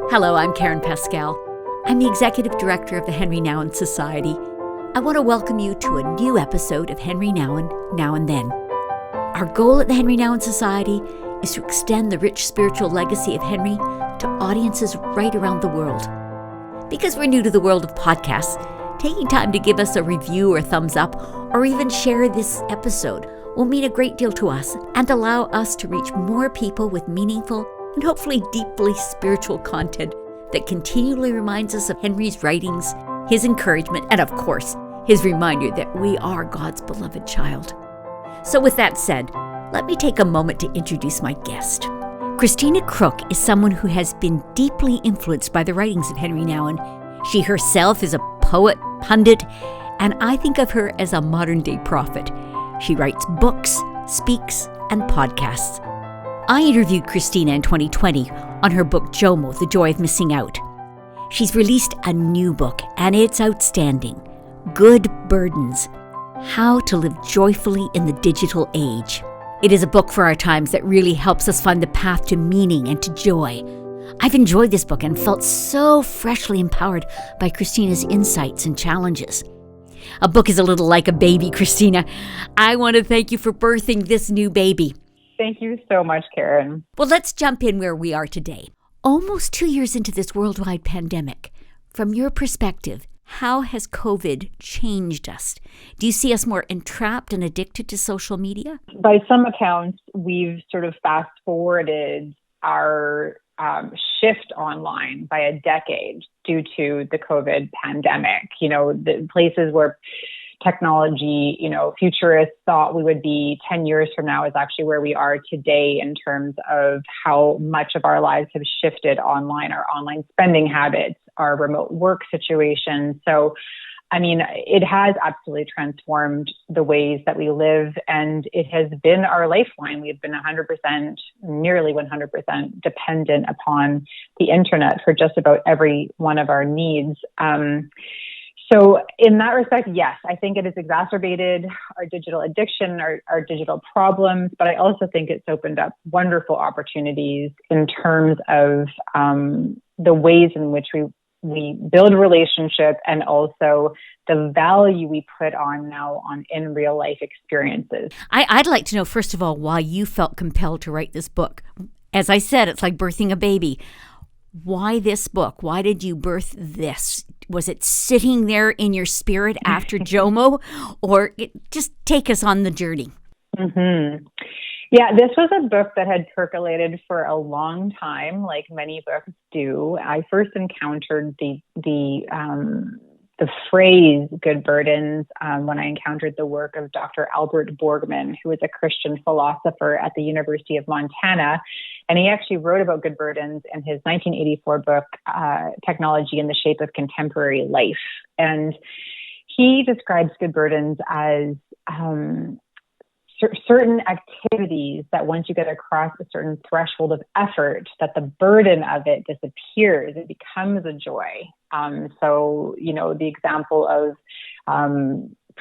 Hello, I'm Karen Pascal. I'm the Executive Director of the Henri Nouwen Society. I want to welcome you to a new episode of Henri Nouwen, Now and Then. Our goal at the Henri Nouwen Society is to extend the rich spiritual legacy of Henri to audiences right around the world. Because we're new to the world of podcasts, taking time to give us a review or thumbs up, or even share this episode will mean a great deal to us and allow us to reach more people with meaningful and hopefully deeply spiritual content that continually reminds us of Henri's writings, his encouragement, and of course, his reminder that we are God's beloved child. So with that said, let me take a moment to introduce my guest. Christina Crook is someone who has been deeply influenced by the writings of Henri Nouwen. She herself is a poet, pundit, and I think of her as a modern-day prophet. She writes books, speaks, and podcasts. I interviewed Christina in 2020 on her book JOMO, The Joy of Missing Out. She's released a new book, and it's outstanding. Good Burdens, How to Live Joyfully in the Digital Age. It is a book for our times that really helps us find the path to meaning and to joy. I've enjoyed this book and felt so freshly empowered by Christina's insights and challenges. A book is a little like a baby, Christina. I want to thank you for birthing this new baby. Thank you so much, Karen. Well, let's jump in where we are today. Almost 2 years into this worldwide pandemic, from your perspective, how has COVID changed us? Do you see us more entrapped and addicted to social media? By some accounts, we've sort of fast forwarded our shift online by a decade due to the COVID pandemic. You know, the places where technology, futurists thought we would be 10 years from now is actually where we are today in terms of how much of our lives have shifted online, our online spending habits, our remote work situation. So, I mean, it has absolutely transformed the ways that we live, and it has been our lifeline. We've been nearly 100% dependent upon the internet for just about every one of our needs. So in that respect, yes, I think it has exacerbated our digital addiction, our digital problems, but I also think it's opened up wonderful opportunities in terms of the ways in which we build a relationship and also the value we put on now in real life experiences. I'd like to know, first of all, why you felt compelled to write this book. As I said, it's like birthing a baby. Why this book? Why did you birth this? Was it sitting there in your spirit after JOMO? Or just take us on the journey. Mm-hmm. Yeah, this was a book that had percolated for a long time, like many books do. I first encountered the phrase "good burdens" when I encountered the work of Dr. Albert Borgman, who is a Christian philosopher at the University of Montana. And he actually wrote about good burdens in his 1984 book, Technology in the Shape of Contemporary Life. And he describes good burdens as certain activities that once you get across a certain threshold of effort, that the burden of it disappears. It becomes a joy. So, the example of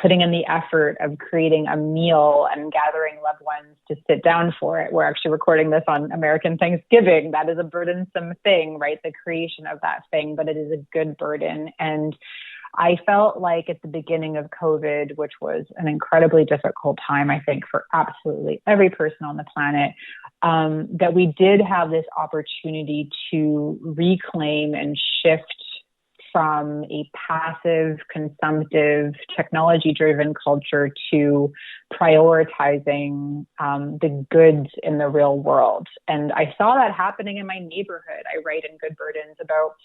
putting in the effort of creating a meal and gathering loved ones to sit down for it. We're actually recording this on American Thanksgiving. That is a burdensome thing, right? The creation of that thing, but it is a good burden. And I felt like at the beginning of COVID, which was an incredibly difficult time, I think, for absolutely every person on the planet, that we did have this opportunity to reclaim and shift from a passive, consumptive, technology-driven culture to prioritizing the goods in the real world. And I saw that happening in my neighborhood. I write in Good Burdens about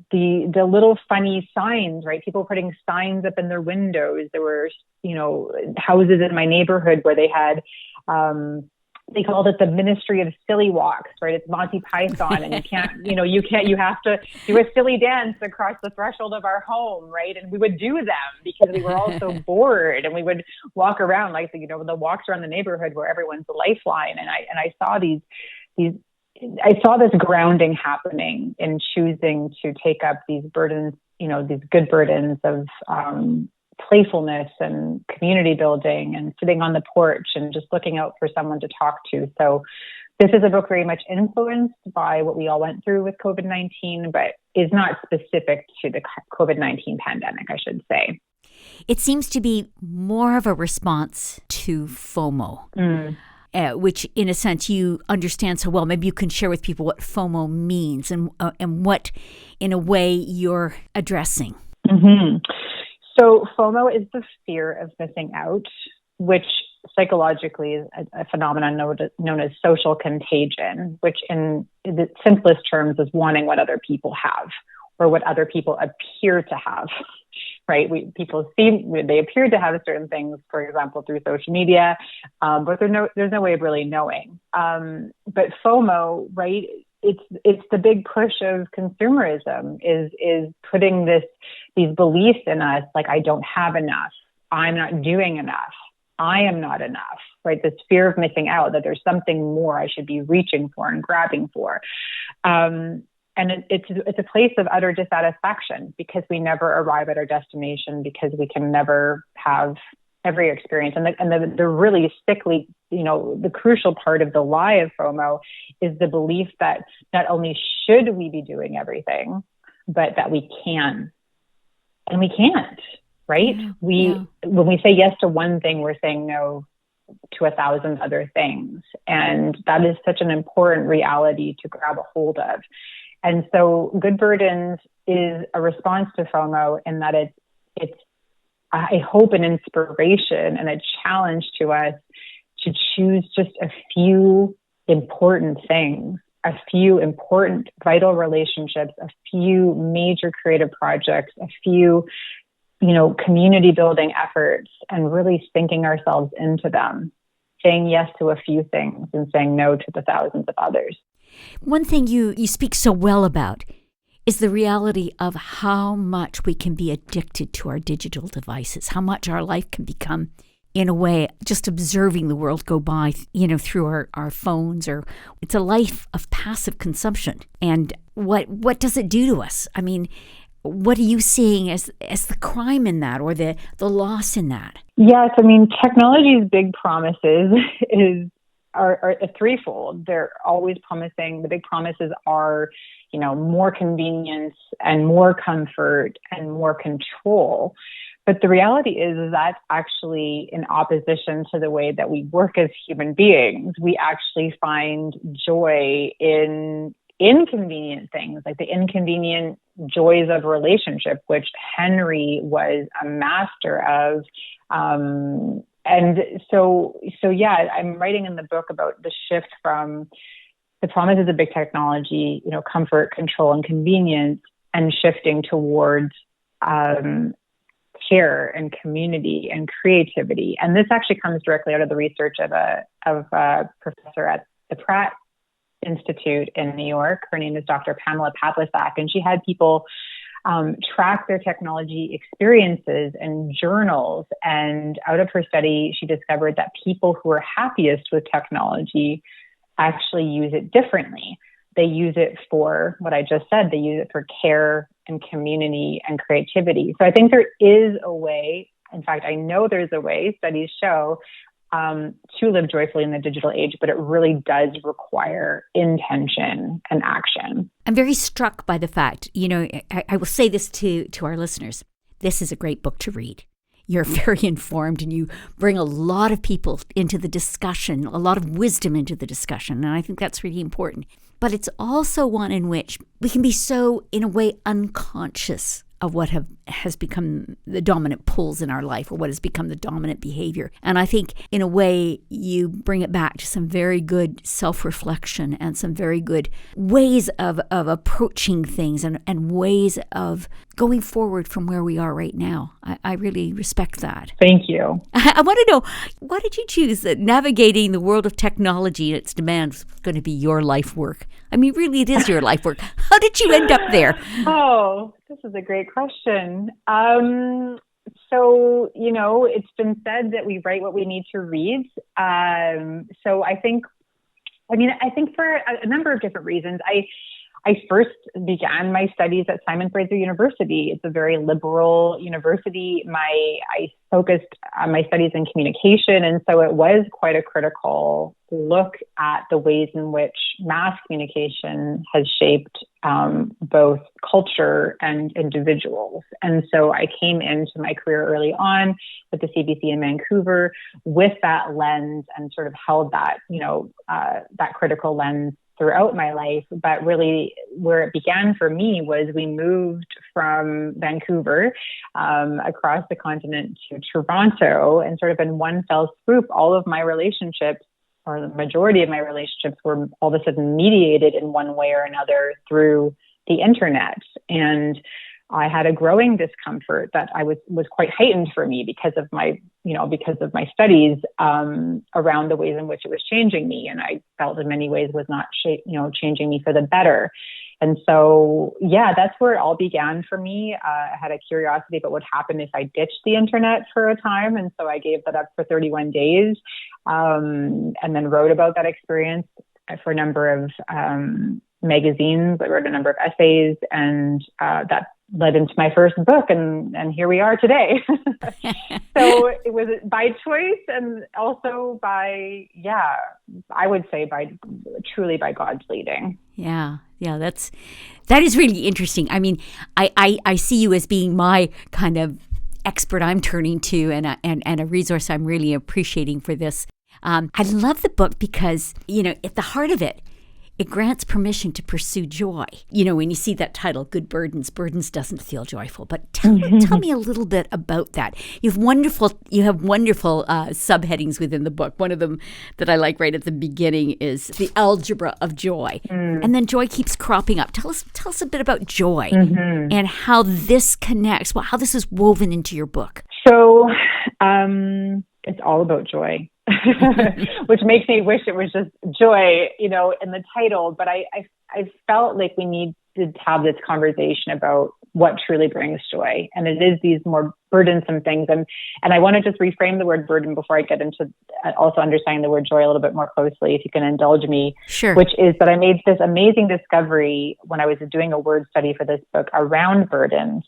the little funny signs, right? People putting signs up in their windows. There were, houses in my neighborhood where they had, they called it the Ministry of Silly Walks, right? It's Monty Python, and you have to do a silly dance across the threshold of our home, right? And we would do them because we were all so bored, and we would walk around like the walks around the neighborhood where everyone's a lifeline. And I saw I saw this grounding happening in choosing to take up these burdens, these good burdens of playfulness and community building and sitting on the porch and just looking out for someone to talk to. So This is a book very much influenced by what we all went through with COVID-19, but is not specific to the COVID-19 pandemic, I should say. It seems to be more of a response to FOMO, which in a sense you understand so well. Maybe you can share with people what FOMO means and what, in a way, you're addressing. Mm-hmm. So FOMO is the fear of missing out, which psychologically is a phenomenon known as social contagion, which in the simplest terms is wanting what other people have or what other people appear to have, right? People they appear to have certain things, for example, through social media, but there's no way of really knowing. But FOMO, right? It's the big push of consumerism is putting these beliefs in us, like I don't have enough, I'm not doing enough, I am not enough, right? This fear of missing out, that there's something more I should be reaching for and grabbing for. And it's a place of utter dissatisfaction because we never arrive at our destination, because we can never have every experience. And the really sickly, the crucial part of the lie of FOMO is the belief that not only should we be doing everything, but that we can. And we can't, right? When we say yes to one thing, we're saying no to 1,000 other things. And that is such an important reality to grab a hold of. And so Good Burdens is a response to FOMO in that it's I hope an inspiration and a challenge to us to choose just a few important things, a few important vital relationships, a few major creative projects, a few, community building efforts, and really sinking ourselves into them, saying yes to a few things and saying no to the thousands of others. One thing you speak so well about is the reality of how much we can be addicted to our digital devices, how much our life can become, in a way, just observing the world go by, through our phones, or it's a life of passive consumption. And what does it do to us? I mean, what are you seeing as the crime in that, or the loss in that? Yes, technology's big promises are threefold. They're always promising. The big promises are, more convenience and more comfort and more control. But the reality is that's actually in opposition to the way that we work as human beings. We actually find joy in inconvenient things, like the inconvenient joys of relationship, which Henri was a master of. And so I'm writing in the book about the shift from the promises of big technology, comfort, control, and convenience, and shifting towards care and community and creativity. And this actually comes directly out of the research of a professor at the Pratt Institute in New York. Her name is Dr. Pamela Pavlisak, and she had people track their technology experiences and journals. And out of her study, she discovered that people who are happiest with technology actually use it differently. They use it for what I just said. They use it for care and community and creativity. So I think there is a way, in fact, I know there's a way, studies show, to live joyfully in the digital age, but it really does require intention and action. I'm very struck by the fact, I will say this to our listeners. This is a great book to read. You're very informed and you bring a lot of people into the discussion, a lot of wisdom into the discussion. And I think that's really important. But it's also one in which we can be so, in a way, unconscious of what has become the dominant pulls in our life, or what has become the dominant behavior. And I think, in a way, you bring it back to some very good self-reflection and some very good ways of approaching things and ways of going forward from where we are right now. I really respect that. Thank you. I want to know, why did you choose that navigating the world of technology and its demands was going to be your life work? I mean, really, it is your life work. How did you end up there? Oh, this is a great question. So, it's been said that we write what we need to read. So I think for a number of different reasons, I first began my studies at Simon Fraser University. It's a very liberal university. I focused on my studies in communication, and so it was quite a critical look at the ways in which mass communication has shaped both culture and individuals. And so I came into my career early on with the CBC in Vancouver with that lens and sort of held that, that critical lens throughout my life. But really where it began for me was we moved from Vancouver across the continent to Toronto, and sort of in one fell swoop, all of my relationships, or the majority of my relationships, were all of a sudden mediated in one way or another through the internet. And I had a growing discomfort that was quite heightened for me because of my studies around the ways in which it was changing me. And I felt in many ways was not changing me for the better. And so, that's where it all began for me. I had a curiosity about what happened if I ditched the internet for a time. And so I gave that up for 31 days and then wrote about that experience for a number of magazines. I wrote a number of essays, and that led into my first book, and here we are today. So it was by choice, and also by, I would say truly by God's leading. Yeah, that is really interesting. I mean, I see you as being my kind of expert I'm turning to, and a resource I'm really appreciating for this. I love the book because, at the heart of it, it grants permission to pursue joy. When you see that title, Good Burdens doesn't feel joyful. But tell me a little bit about that. You have wonderful subheadings within the book. One of them that I like right at the beginning is the algebra of joy. And then joy keeps cropping up. Tell us a bit about joy and how this connects, how this is woven into your book. So it's all about joy. Which makes me wish it was just joy, in the title. But I felt like we need to have this conversation about what truly brings joy. And it is these more burdensome things. And I want to just reframe the word burden before I get into also understanding the word joy a little bit more closely, if you can indulge me. Sure. Which is that I made this amazing discovery when I was doing a word study for this book around burdens.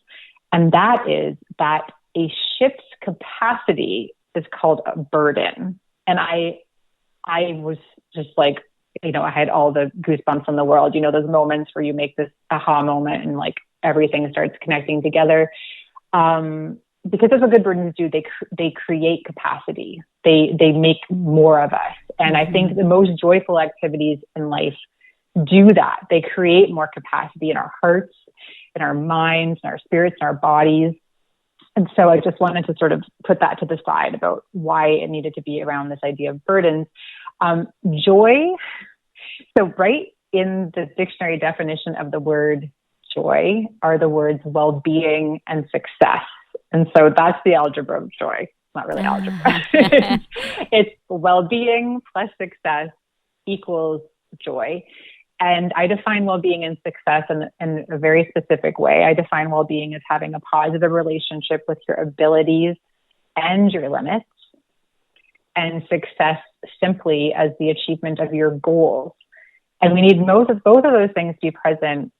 And that is that a ship's capacity is called a burden. And I was just like, I had all the goosebumps in the world, those moments where you make this aha moment and like everything starts connecting together. Because that's what good burdens do. They create capacity. They make more of us. And I think the most joyful activities in life do that. They create more capacity in our hearts, in our minds, in our spirits, in our bodies. And so I just wanted to sort of put that to the side about why it needed to be around this idea of burdens. Joy. So right in the dictionary definition of the word joy are the words well-being and success. And so that's the algebra of joy. It's not really algebra. It's well-being plus success equals joy. And I define well-being and success in a very specific way. I define well-being as having a positive relationship with your abilities and your limits, and success simply as the achievement of your goals. And we need both of those things to be present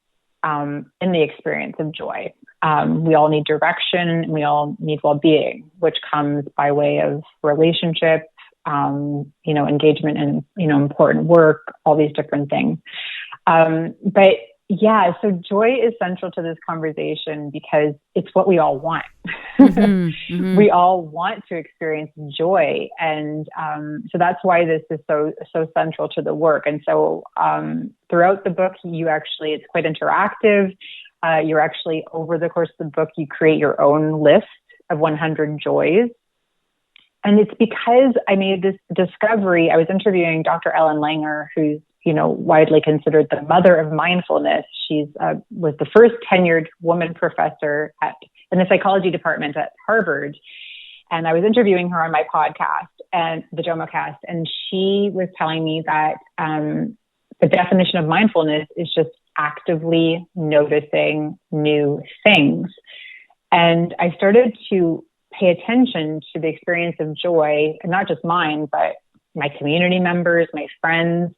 in the experience of joy. We all need direction, and we all need well-being, which comes by way of relationship, engagement in, important work, all these different things. So joy is central to this conversation because it's what we all want. We all want to experience joy. And so that's why this is so central to the work. And so throughout the book, it's quite interactive. You're actually, over the course of the book, you create your own list of 100 joys. And it's because I made this discovery. I was interviewing Dr. Ellen Langer, who's, widely considered the mother of mindfulness. She's was the first tenured woman professor in the psychology department at Harvard. And I was interviewing her on my podcast and the JOMOcast. And she was telling me that the definition of mindfulness is just actively noticing new things. And I started to pay attention to the experience of joy, and not just mine, but my community members, my friends,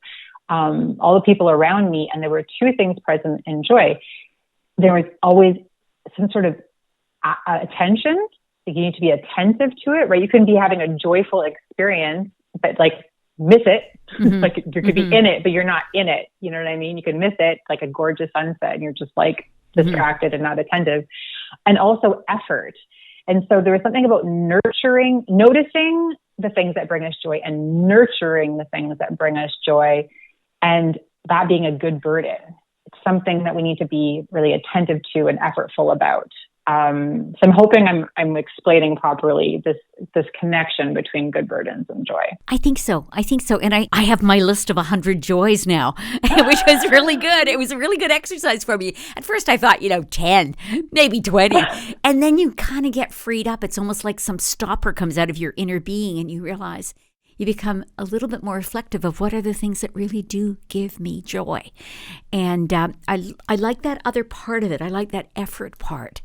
all the people around me. And there were two things present in joy. There was always some sort of attention. Like you need to be attentive to it, right? You can be having a joyful experience, but like miss it. Like you could be in it, but you're not in it. You know what I mean? You can miss it, like a gorgeous sunset, and you're just like distracted and not attentive. And also effort. And so there was something about noticing the things that bring us joy and nurturing the things that bring us joy, and that being a good burden. It's something that we need to be really attentive to and effortful about. So I'm hoping I'm explaining properly this connection between good burdens and joy. I think so. And I have my list of 100 joys now, which was really good. It was a really good exercise for me. At first I thought, 10, maybe 20. And then you kind of get freed up. It's almost like some stopper comes out of your inner being, and you realize you become a little bit more reflective of what are the things that really do give me joy. And I like that other part of it. I like that effort part,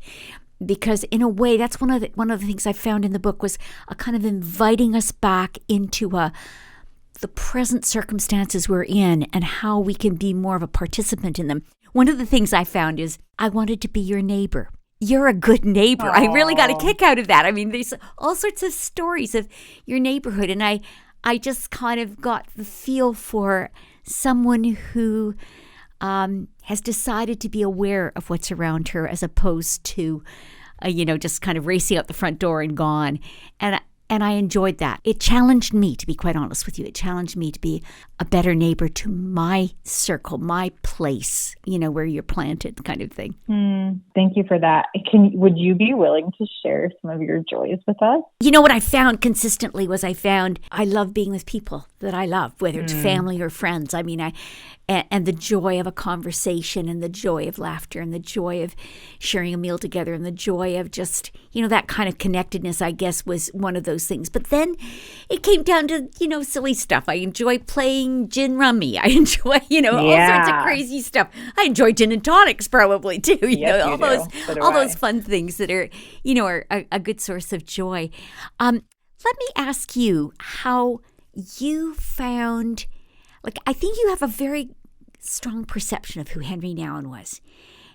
because in a way, that's one of the things I found in the book was a kind of inviting us back into the present circumstances we're in and how we can be more of a participant in them. One of the things I found is I wanted to be your neighbor. You're a good neighbor. Aww. I really got a kick out of that. I mean, there's all sorts of stories of your neighborhood, and I just kind of got the feel for someone who has decided to be aware of what's around her, as opposed to, just kind of racing out the front door and gone. And I enjoyed that. It challenged me, to be quite honest with you. It challenged me to be a better neighbor to my circle, my place, where you're planted, kind of thing. Thank you for that. Would you be willing to share some of your joys with us? What I found consistently was I love being with people that I love, whether it's family or friends. I mean, and the joy of a conversation, and the joy of laughter, and the joy of sharing a meal together, and the joy of just, that kind of connectedness, I guess, was one of those things. But then it came down to, silly stuff. I enjoy playing gin rummy. I enjoy, all sorts of crazy stuff. I enjoy gin and tonics probably too. All those fun things that are, are a good source of joy. Let me ask you how you found, I think you have a very strong perception of who Henri Nouwen was.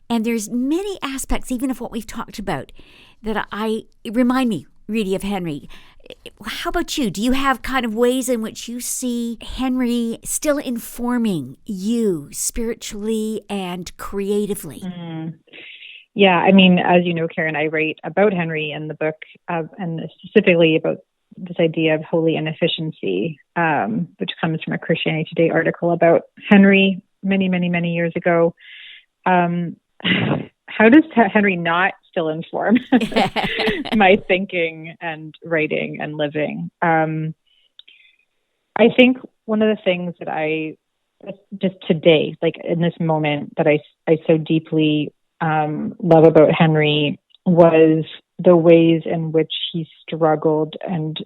And there's many aspects, even of what we've talked about, that remind me really of Henri. How about you? Do you have kind of ways in which you see Henri still informing you spiritually and creatively? Yeah, I mean, as you know, Karen, I write about Henri in the book, and specifically about this idea of holy inefficiency, which comes from a Christianity Today article about Henri many, many, many years ago. How does Henri not still inform my thinking and writing and living? I think one of the things that I just today, like in this moment, that I so deeply love about Henri was the ways in which he struggled and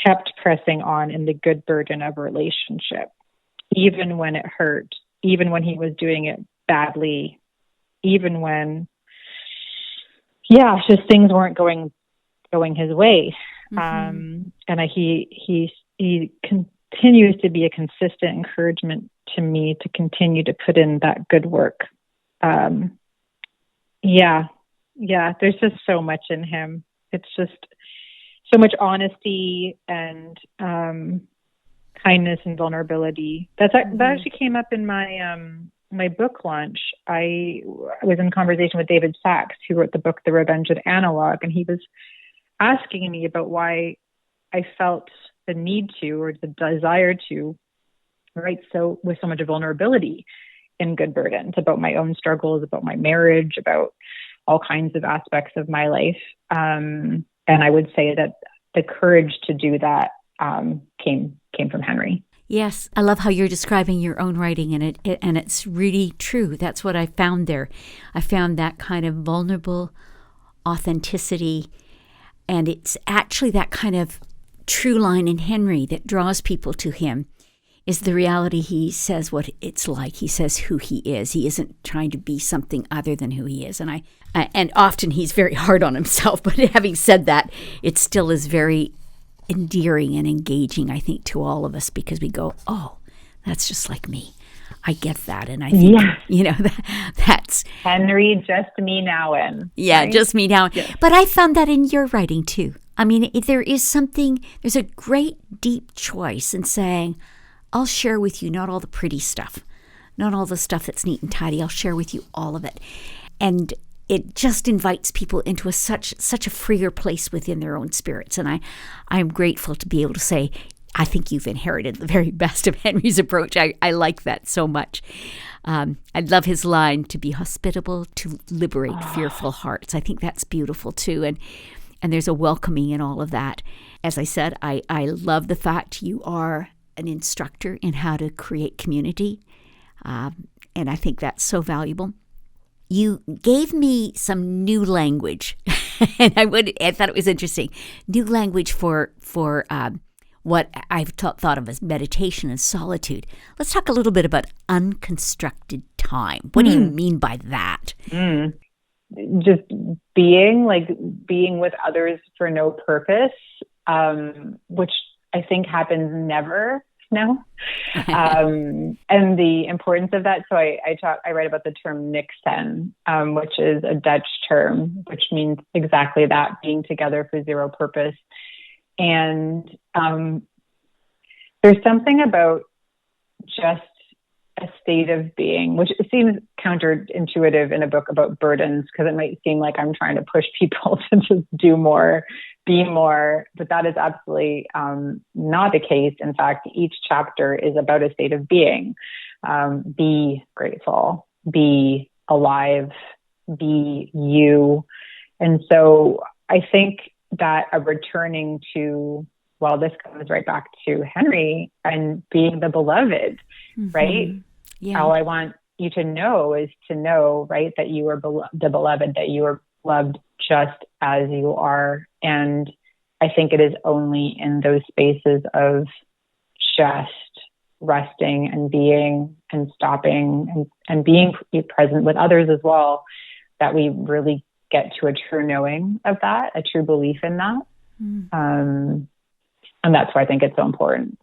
kept pressing on in the good burden of a relationship, even when it hurt, even when he was doing it badly, even when, just things weren't going his way. And he continues to be a consistent encouragement to me to continue to put in that good work. There's just so much in him. It's just so much honesty and kindness and vulnerability. That actually came up in my book launch. I was in conversation with David Sachs, who wrote the book The Revenge of Analog, and he was asking me about why I felt the need to, or the desire to, write with so much vulnerability in Good Burdens, about my own struggles, about my marriage, about all kinds of aspects of my life. And I would say that the courage to do that came from Henri. Yes, I love how you're describing your own writing, and it's really true. That's what I found there. I found that kind of vulnerable authenticity, and it's actually that kind of true line in Henri that draws people to him, is the reality. He says what it's like. He says who he is. He isn't trying to be something other than who he is. And often he's very hard on himself, but having said that, it still is very endearing and engaging, I think, to all of us, because we go, oh, that's just like me. I get that. And I think, that's Henri, just me Nouwen. Yeah, right? Just me now. Yeah. But I found that in your writing too. I mean, if there's a great deep choice in saying, I'll share with you not all the pretty stuff, not all the stuff that's neat and tidy. I'll share with you all of it. And it just invites people into such a freer place within their own spirits. And I'm grateful to be able to say, I think you've inherited the very best of Henri's approach. I like that so much. I love his line, to be hospitable, to liberate fearful hearts. I think that's beautiful too. And there's a welcoming in all of that. As I said, I love the fact you are an instructor in how to create community. And I think that's so valuable. You gave me some new language, and I thought it was interesting. New language for what I've thought of as meditation and solitude. Let's talk a little bit about unconstructed time. What do you mean by that? Just being with others for no purpose, which I think happens never now. And the importance of that. So I write about the term niksen, which is a Dutch term, which means exactly that, being together for zero purpose. And there's something about just a state of being, which seems counterintuitive in a book about burdens, because it might seem like I'm trying to push people to just do more, be more, but that is absolutely not the case. In fact, each chapter is about a state of being. Be grateful, be alive, be you. And so I think that a returning to, well, this comes right back to Henri and being the beloved, right? Yeah. All I want you to know is to know, right, that you are the beloved, that you are loved just as you are. And I think it is only in those spaces of just resting and being and stopping and being present with others as well that we really get to a true knowing of that, a true belief in that. And that's why I think it's so important.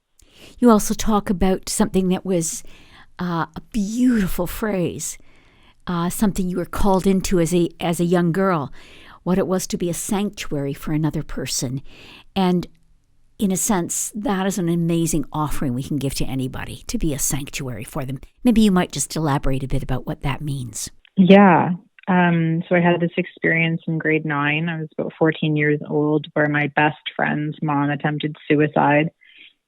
You also talk about something that was a beautiful phrase, something you were called into as a young girl, what it was to be a sanctuary for another person. And in a sense, that is an amazing offering we can give to anybody, to be a sanctuary for them. Maybe you might just elaborate a bit about what that means. Yeah. So I had this experience in grade 9. I was about 14 years old, where my best friend's mom attempted suicide.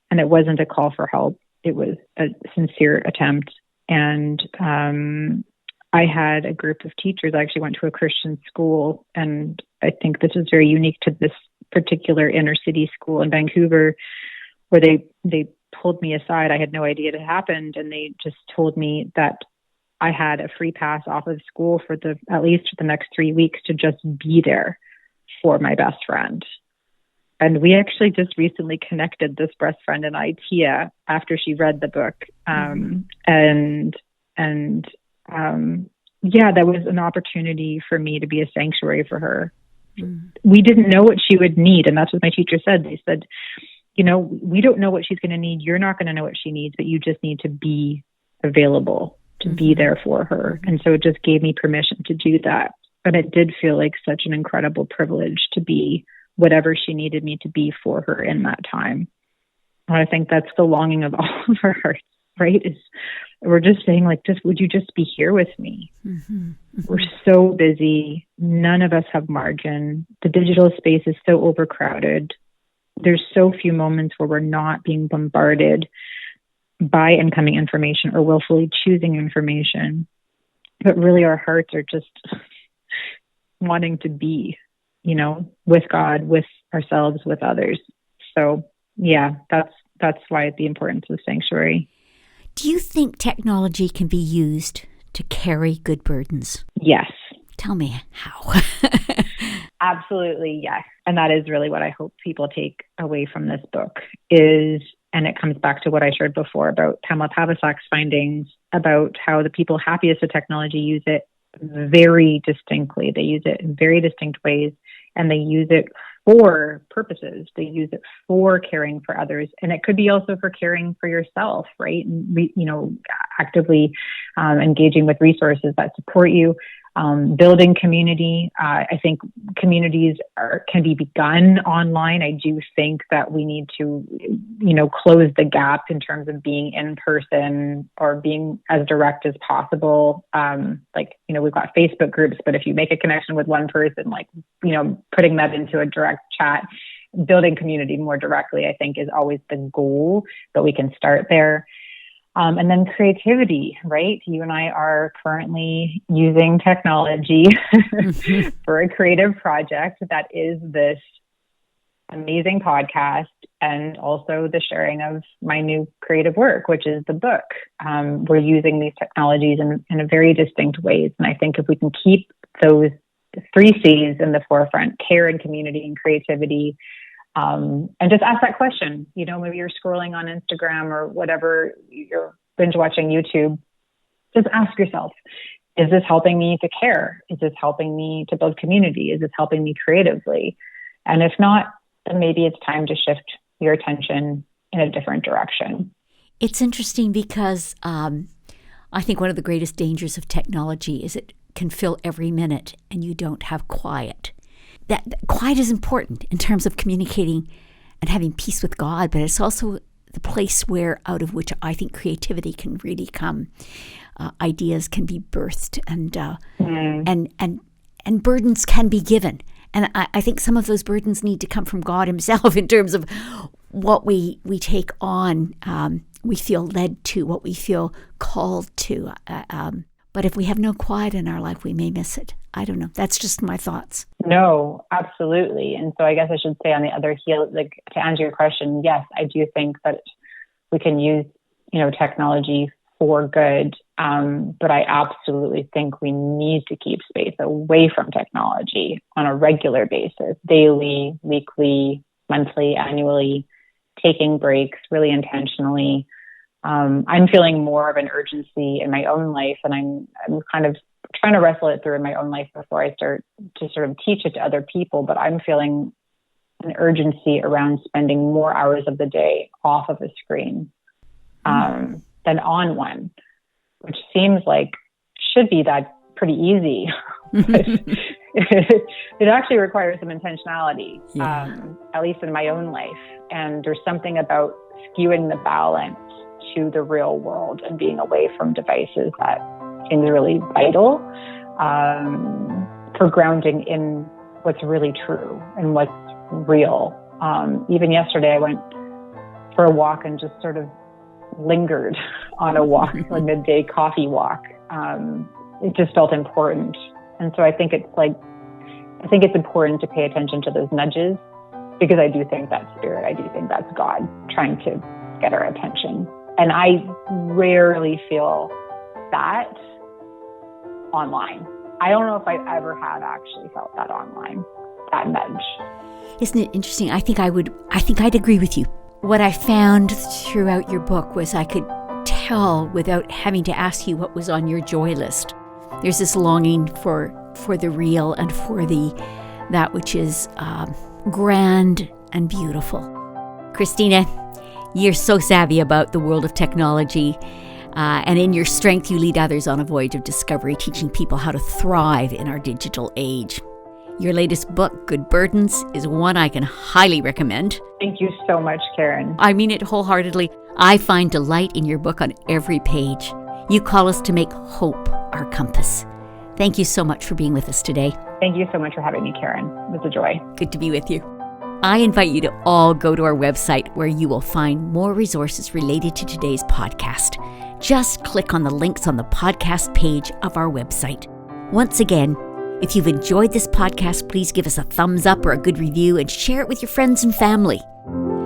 And it wasn't a call for help. It was a sincere attempt. And I had a group of teachers. I actually went to a Christian school. And I think this is very unique to this particular inner city school in Vancouver, where they pulled me aside. I had no idea it had happened. And they just told me that I had a free pass off of school for at least the next 3 weeks to just be there for my best friend. And we actually just recently connected, this best friend and I, Tia, after she read the book. That was an opportunity for me to be a sanctuary for her. We didn't know what she would need. And that's what my teacher said. They said, we don't know what she's going to need. You're not going to know what she needs, but you just need to be available, to be there for her. And so it just gave me permission to do that. And it did feel like such an incredible privilege to be whatever she needed me to be for her in that time. And I think that's the longing of all of our hearts, right? Is we're just saying, would you just be here with me? We're so busy. None of us have margin. The digital space is so overcrowded. There's so few moments where we're not being bombarded by incoming information or willfully choosing information. But really our hearts are just wanting to be, with God, with ourselves, with others. So yeah, that's why the importance of sanctuary. Do you think technology can be used to carry good burdens? Yes. Tell me how. Absolutely, yes. And that is really what I hope people take away from this book is, and it comes back to what I shared before about Pamela Pavasak's findings about how the people happiest with technology use it very distinctly. They use it in very distinct ways, and they use it for purposes. They use it for caring for others. And it could be also for caring for yourself, right? And, actively engaging with resources that support you. building community. I think communities can be begun online. I do think that we need to, close the gap in terms of being in person or being as direct as possible. We've got Facebook groups, but if you make a connection with one person, putting that into a direct chat, building community more directly, I think is always the goal, but we can start there. And then creativity, right? You and I are currently using technology for a creative project that is this amazing podcast and also the sharing of my new creative work, which is the book. We're using these technologies in a very distinct ways. And I think if we can keep those 3 C's in the forefront, care and community and creativity, and just ask that question. Maybe you're scrolling on Instagram or whatever, you're binge watching YouTube. Just ask yourself, is this helping me to care? Is this helping me to build community? Is this helping me creatively? And if not, then maybe it's time to shift your attention in a different direction. It's interesting because I think one of the greatest dangers of technology is it can fill every minute and you don't have quiet. That quiet is important in terms of communicating and having peace with God, but it's also the place out of which I think creativity can really come. Ideas can be birthed and burdens can be given. And I think some of those burdens need to come from God himself in terms of what we take on, we feel led to, what we feel called to. But if we have no quiet in our life, we may miss it. I don't know. That's just my thoughts. No, absolutely. And so I guess I should say on the other heel, to answer your question, yes, I do think that we can use, technology for good. But I absolutely think we need to keep space away from technology on a regular basis, daily, weekly, monthly, annually, taking breaks really intentionally. I'm feeling more of an urgency in my own life, and I'm kind of trying to wrestle it through in my own life before I start to sort of teach it to other people. But I'm feeling an urgency around spending more hours of the day off of a screen than on one, which seems like should be that pretty easy. But it actually requires some intentionality, at least in my own life. And there's something about skewing the balance to the real world and being away from devices that seems really vital for grounding in what's really true and what's real. Even yesterday, I went for a walk and just sort of lingered on a walk, a midday coffee walk. It just felt important. And so I think it's important to pay attention to those nudges, because I do think that's spirit. I do think that's God trying to get our attention. And I rarely feel that online. I don't know if I ever have actually felt that online, that nudge. Isn't it interesting? I think I'd agree with you. What I found throughout your book was I could tell without having to ask you what was on your joy list. There's this longing for the real and for that which is grand and beautiful. Christina, you're so savvy about the world of technology, and in your strength, you lead others on a voyage of discovery, teaching people how to thrive in our digital age. Your latest book, Good Burdens, is one I can highly recommend. Thank you so much, Karen. I mean it wholeheartedly. I find delight in your book on every page. You call us to make hope our compass. Thank you so much for being with us today. Thank you so much for having me, Karen. It was a joy. Good to be with you. I invite you to all go to our website where you will find more resources related to today's podcast. Just click on the links on the podcast page of our website. Once again, if you've enjoyed this podcast, please give us a thumbs up or a good review and share it with your friends and family.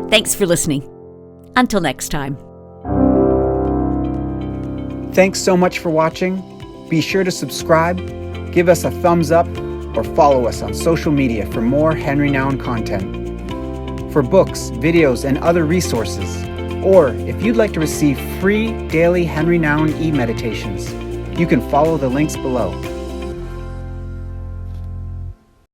Thanks for listening. Until next time. Thanks so much for watching. Be sure to subscribe, give us a thumbs up, or follow us on social media for more Henri Nouwen content. For books, videos, and other resources, or if you'd like to receive free daily Henri Nouwen e-meditations, you can follow the links below.